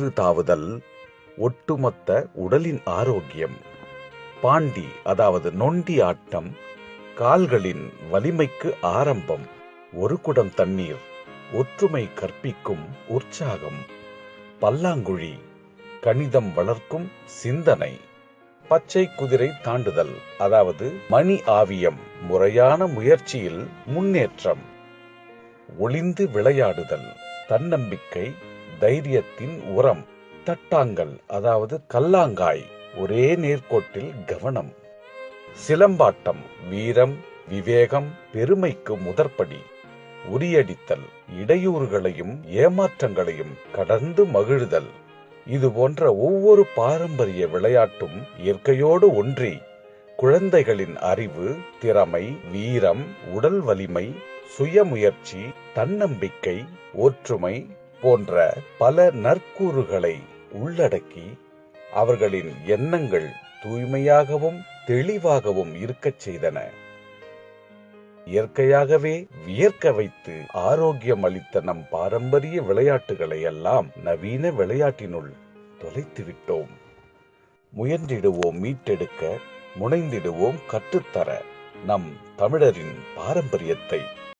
தாவுதல், ஒட்டுமொத்த உடலின் ஆரோக்கியம். பாண்டி அதாவது நொண்டி ஆட்டம் கால்களின் வலிமைக்கு ஆரம்பம். ஒரு குடம் தண்ணீர் ஒற்றுமை கற்பிக்கும் உற்சாகம். பல்லாங்குழி கணிதம் வளர்க்கும் சிந்தனை. பச்சை குதிரை தாண்டுதல் அதாவது மணி ஆவியம் முறையான முயற்சியில் முன்னேற்றம். ஒளிந்து விளையாடுதல் தன்னம்பிக்கை தைரியத்தின் உரம். தட்டாங்கல் அதாவது கல்லாங்காய் ஒரே நேர்கோட்டில் கவனம். சிலம்பாட்டம் வீரம் விவேகம் பெருமைக்கு முதற்படி. உரியடித்தல் இடையூறுகளையும் ஏமாற்றங்களையும் கடந்து மகிழ்தல். இது போன்ற ஒவ்வொரு பாரம்பரிய விளையாட்டும் இயற்கையோடு ஒன்றி குழந்தைகளின் அறிவு, திறமை, வீரம், உடல் வலிமை, சுயமுயற்சி, தன்னம்பிக்கை, ஒற்றுமை போன்ற பல நற்கூறுகளை உள்ளடக்கி அவர்களின் எண்ணங்கள் தூய்மையாகவும் தெளிவாகவும் இருக்கச் செய்தன. இயற்கையாகவே வியர்க்க வைத்து ஆரோக்கியம் அளித்த நம் பாரம்பரிய விளையாட்டுகளை எல்லாம் நவீன விளையாட்டினுள் தொலைத்து விட்டோம். முயன்றிடுவோம் மீட்டெடுக்க, முனைந்திடுவோம் கற்றுத்தர நம் தமிழரின் பாரம்பரியத்தை.